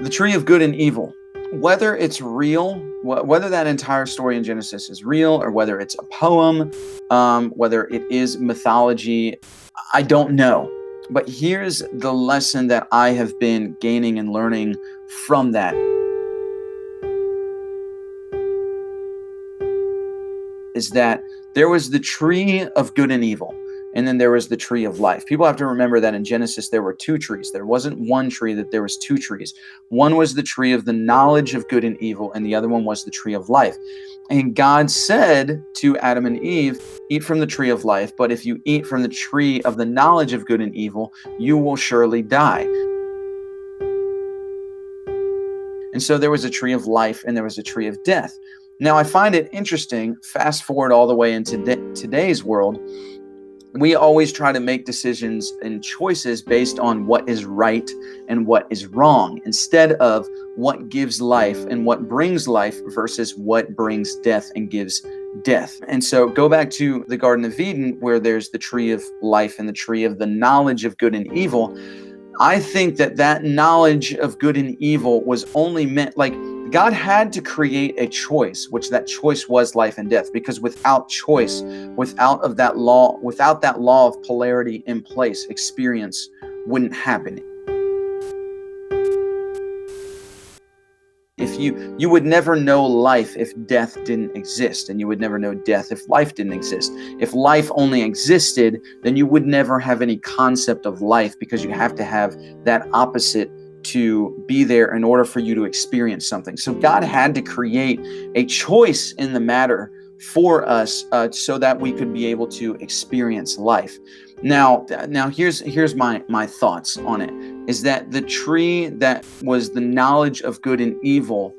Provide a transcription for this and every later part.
The tree of good and evil, whether it's real, whether that entire story in Genesis is real or whether it's a poem, whether it is mythology, I don't know. But here's the lesson that I have been gaining and learning from that is that there was the tree of good and evil, and then there was the tree of life. People have to remember that in Genesis, there were two trees. There wasn't one tree, that there was two trees. One was the tree of the knowledge of good and evil, and the other one was the tree of life. And God said to Adam and Eve, eat from the tree of life, but if you eat from the tree of the knowledge of good and evil, you will surely die. And so there was a tree of life and there was a tree of death. Now, I find it interesting, fast forward all the way into today's world, we always try to make decisions and choices based on what is right and what is wrong, instead of what gives life and what brings life versus what brings death and gives death. And so go back to the Garden of Eden, where there's the tree of life and the tree of the knowledge of good and evil. I think that knowledge of good and evil was only meant, like, God had to create a choice, which that choice was life and death, because without choice, without that law of polarity in place, experience wouldn't happen. If you would never know life if death didn't exist, and you would never know death if life didn't exist. If life only existed, then you would never have any concept of life, because you have to have that opposite to be there in order for you to experience something. So God had to create a choice in the matter for us so that we could be able to experience life. Now here's my thoughts on it, is that the tree that was the knowledge of good and evil,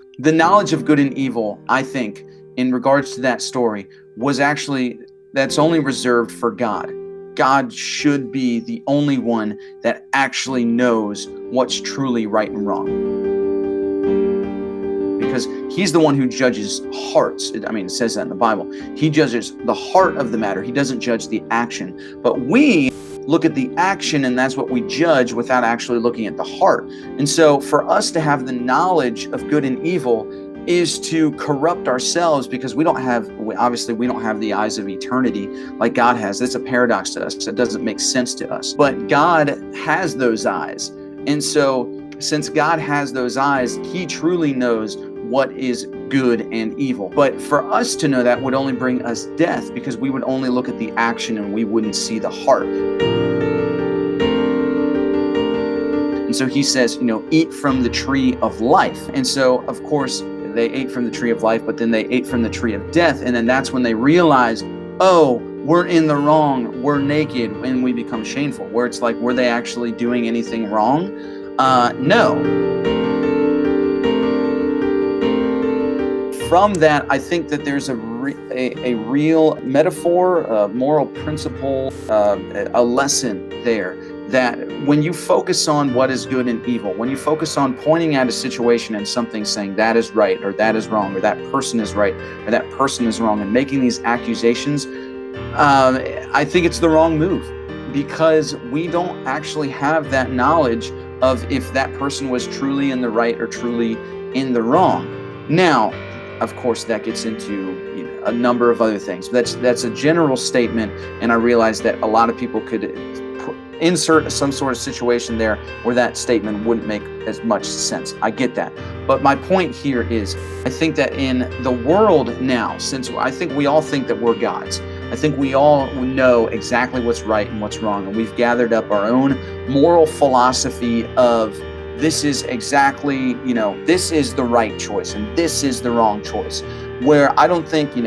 I think, in regards to that story, was actually, that's only reserved for God. God should be the only one that actually knows what's truly right and wrong, because he's the one who judges hearts. It says that in the Bible. He judges the heart of the matter. He doesn't judge the action. But we look at the action, and that's what we judge, without actually looking at the heart. And so for us to have the knowledge of good and evil is to corrupt ourselves, because we don't have the eyes of eternity like God has. That's a paradox to us. It doesn't make sense to us. But God has those eyes. And so since God has those eyes, he truly knows what is good and evil. But for us to know that would only bring us death, because we would only look at the action and we wouldn't see the heart. And so he says, eat from the tree of life. And so, of course, they ate from the tree of life, but then they ate from the tree of death. And then that's when they realized, oh, we're in the wrong, we're naked, and we become shameful. Where it's like, were they actually doing anything wrong? No. From that, I think that there's a real metaphor, a moral principle, a lesson there, that when you focus on what is good and evil, when you focus on pointing at a situation and something, saying that is right or that is wrong, or that person is right or that person is wrong, and making these accusations, I think it's the wrong move, because we don't actually have that knowledge of if that person was truly in the right or truly in the wrong. Now, of course, that gets into a number of other things. That's a general statement, and I realize that a lot of people could insert some sort of situation there where that statement wouldn't make as much sense. I get that. But my point here is, I think that in the world now, since I think we all think that we're gods, I think we all know exactly what's right and what's wrong, and we've gathered up our own moral philosophy of, this is exactly, this is the right choice and this is the wrong choice. Where I don't think, in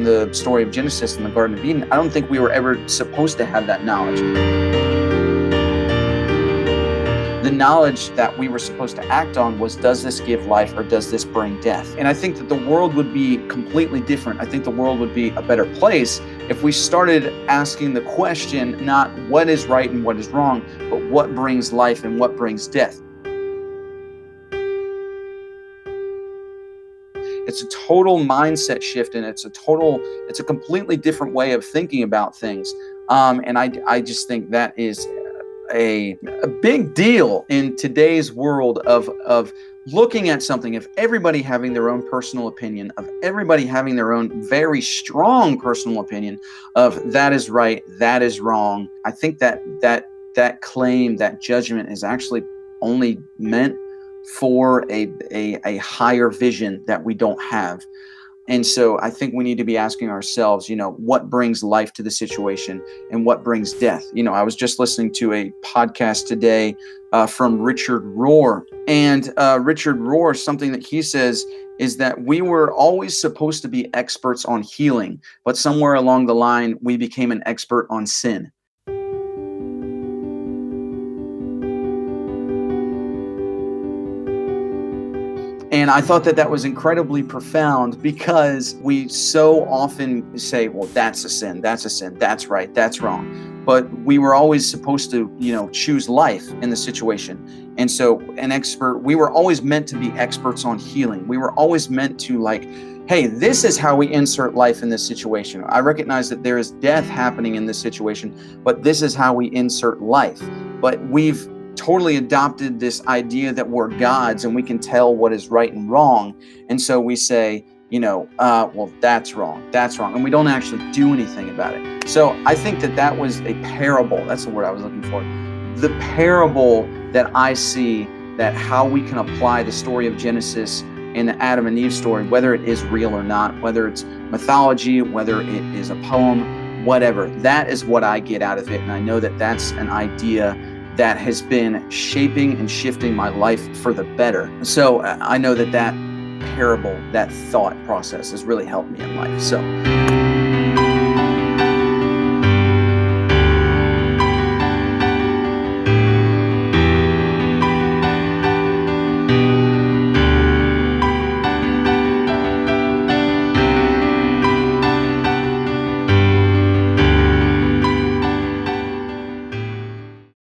the story of Genesis in the Garden of Eden, I don't think we were ever supposed to have that knowledge. The knowledge that we were supposed to act on was, does this give life or does this bring death? And I think that the world would be completely different. I think the world would be a better place if we started asking the question, not what is right and what is wrong, but what brings life and what brings death. It's a total mindset shift, and it's a completely different way of thinking about things. And I just think that is a big deal in today's world of looking at something, of everybody having their own personal opinion, of everybody having their own very strong personal opinion of that is right, that is wrong. I think that claim, that judgment is actually only meant for a higher vision that we don't have. And so I think we need to be asking ourselves, what brings life to the situation and what brings death? I was just listening to a podcast today from Richard Rohr. And Richard Rohr, something that he says is that we were always supposed to be experts on healing, but somewhere along the line, we became an expert on sin. And I thought that was incredibly profound because we so often say, well, that's a sin, that's right, that's wrong. But we were always supposed to, choose life in the situation. And so we were always meant to be experts on healing. We were always meant to hey, this is how we insert life in this situation. I recognize that there is death happening in this situation, but this is how we insert life. But we've totally adopted this idea that we're gods and we can tell what is right and wrong. And so we say, well, that's wrong. And we don't actually do anything about it. So I think that was a parable. That's the word I was looking for. The parable that I see, that how we can apply the story of Genesis and the Adam and Eve story, whether it is real or not, whether it's mythology, whether it is a poem, whatever, that is what I get out of it. And I know that that's an idea that has been shaping and shifting my life for the better. So I know that parable, that thought process has really helped me in life. So